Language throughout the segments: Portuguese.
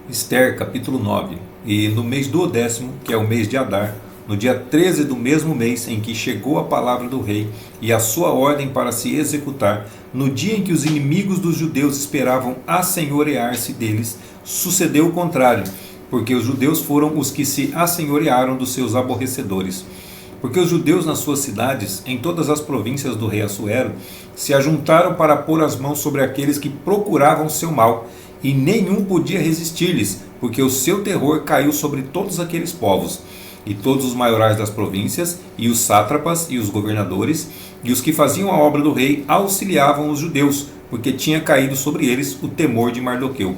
Ester, capítulo 9. E no mês duodécimo, que é o mês de Adar, no dia 13 do mesmo mês em que chegou a palavra do rei e a sua ordem para se executar, no dia em que os inimigos dos judeus esperavam assenhorear-se deles, sucedeu o contrário, porque os judeus foram os que se assenhorearam dos seus aborrecedores. Porque os judeus nas suas cidades, em todas as províncias do rei Assuero, se ajuntaram para pôr as mãos sobre aqueles que procuravam seu mal, e nenhum podia resistir-lhes, porque o seu terror caiu sobre todos aqueles povos. E todos os maiorais das províncias, e os sátrapas, e os governadores, e os que faziam a obra do rei, auxiliavam os judeus, porque tinha caído sobre eles o temor de Mardoqueu.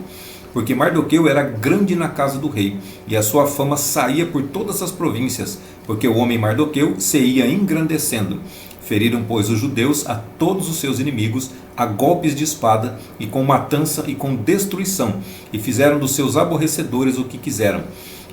Porque Mardoqueu era grande na casa do rei, e a sua fama saía por todas as províncias, porque o homem Mardoqueu se ia engrandecendo. Feriram, pois, os judeus a todos os seus inimigos, a golpes de espada, e com matança e com destruição, e fizeram dos seus aborrecedores o que quiseram.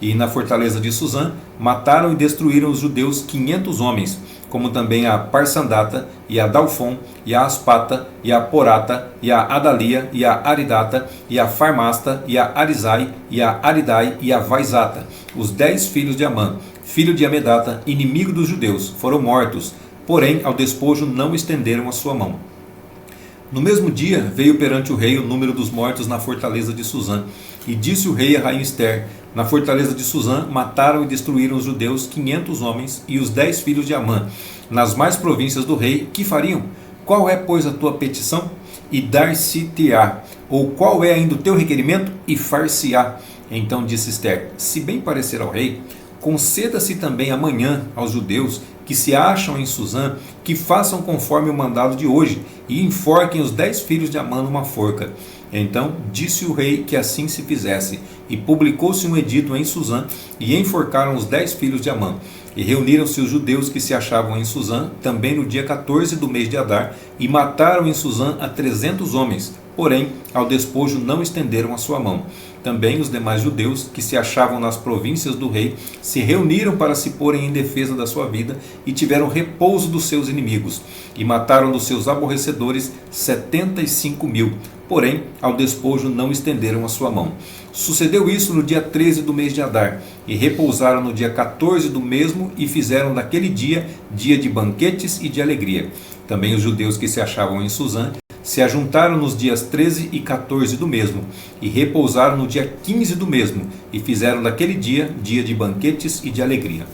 E na fortaleza de Suzã, mataram e destruíram os judeus 500 homens, como também a Parsandata, e a Dalfon, e a Aspata, e a Porata, e a Adalia, e a Aridata, e a Farmasta, e a Arizai, e a Aridai, e a Vaizata. Os 10 filhos de Amã, filho de Amedata, inimigo dos judeus, foram mortos, porém ao despojo não estenderam a sua mão. No mesmo dia veio perante o rei o número dos mortos na fortaleza de Suzã, e disse o rei a rainha Ester: na fortaleza de Suzã mataram e destruíram os judeus 500 homens e os 10 filhos de Amã. Nas mais províncias do rei, que fariam? Qual é, pois, a tua petição? E dar-se-te-á. Ou qual é ainda o teu requerimento? E far-se-á. Então disse Ester: se bem parecer ao rei, conceda-se também amanhã aos judeus que se acham em Suzã, que façam conforme o mandado de hoje, e enforquem os 10 filhos de Amã numa forca. Então disse o rei que assim se fizesse, e publicou-se um edito em Suzã, e enforcaram os 10 filhos de Amã. E reuniram-se os judeus que se achavam em Suzã, também no dia 14 do mês de Adar, e mataram em Suzã a 300 homens, porém ao despojo não estenderam a sua mão. Também os demais judeus que se achavam nas províncias do rei se reuniram para se porem em defesa da sua vida e tiveram repouso dos seus inimigos, e mataram dos seus aborrecedores 75.000, porém ao despojo não estenderam a sua mão. Sucedeu isso no dia 13 do mês de Adar, e repousaram no dia 14 do mesmo, e fizeram daquele dia dia de banquetes e de alegria. Também os judeus que se achavam em Suzã se ajuntaram nos dias 13 e 14 do mesmo, e repousaram no dia 15 do mesmo, e fizeram daquele dia dia de banquetes e de alegria.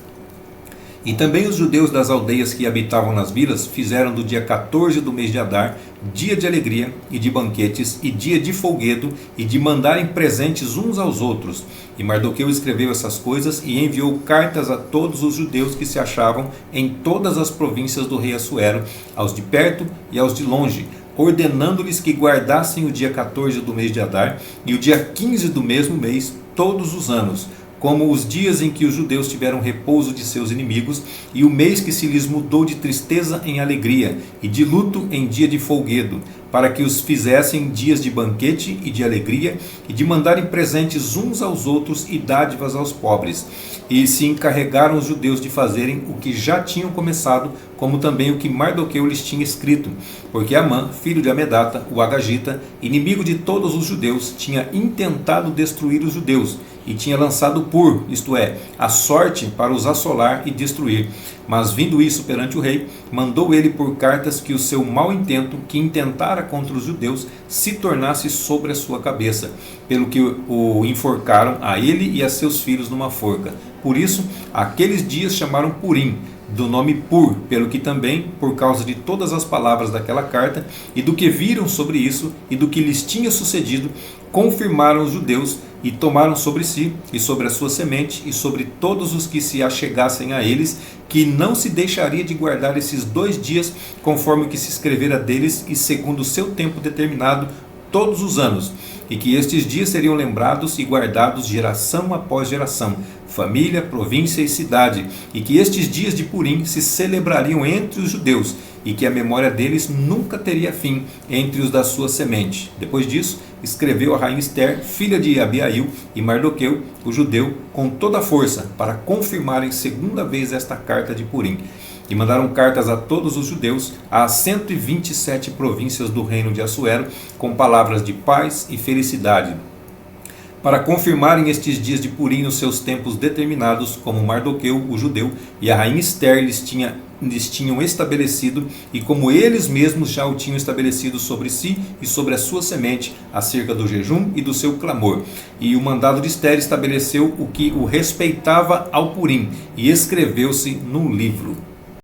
E também os judeus das aldeias que habitavam nas vilas fizeram do dia 14 do mês de Adar dia de alegria e de banquetes e dia de folguedo e de mandarem presentes uns aos outros. E Mardoqueu escreveu essas coisas e enviou cartas a todos os judeus que se achavam em todas as províncias do rei Assuero, aos de perto e aos de longe, ordenando-lhes que guardassem o dia 14 do mês de Adar e o dia 15 do mesmo mês todos os anos, como os dias em que os judeus tiveram repouso de seus inimigos, e o mês que se lhes mudou de tristeza em alegria, e de luto em dia de folguedo, para que os fizessem dias de banquete e de alegria, e de mandarem presentes uns aos outros e dádivas aos pobres. E se encarregaram os judeus de fazerem o que já tinham começado, como também o que Mardoqueu lhes tinha escrito, porque Amã, filho de Amedata, o Agagita, inimigo de todos os judeus, tinha intentado destruir os judeus, e tinha lançado pur, isto é, a sorte para os assolar e destruir. Mas vindo isso perante o rei, mandou ele por cartas que o seu mau intento, que intentara contra os judeus, se tornasse sobre a sua cabeça, pelo que o enforcaram a ele e a seus filhos numa forca. Por isso, aqueles dias chamaram Purim, do nome Pur, pelo que também, por causa de todas as palavras daquela carta, e do que viram sobre isso, e do que lhes tinha sucedido, confirmaram os judeus, e tomaram sobre si, e sobre a sua semente, e sobre todos os que se achegassem a eles, que não se deixaria de guardar esses 2 dias, conforme o que se escrevera deles, e segundo o seu tempo determinado, todos os anos, e que estes dias seriam lembrados e guardados geração após geração, família, província e cidade, e que estes dias de Purim se celebrariam entre os judeus, e que a memória deles nunca teria fim entre os da sua semente. Depois disso, escreveu a rainha Ester, filha de Abiail, e Mardoqueu, o judeu, com toda a força, para confirmarem segunda vez esta carta de Purim. E mandaram cartas a todos os judeus, às 127 províncias do reino de Assuero, com palavras de paz e felicidade. para confirmarem estes dias de Purim nos seus tempos determinados, como Mardoqueu, o judeu, e a rainha Ester lhes tinham estabelecido, e como eles mesmos já o tinham estabelecido sobre si e sobre a sua semente, acerca do jejum e do seu clamor. E o mandado de Ester estabeleceu o que o respeitava ao Purim, e escreveu-se no livro.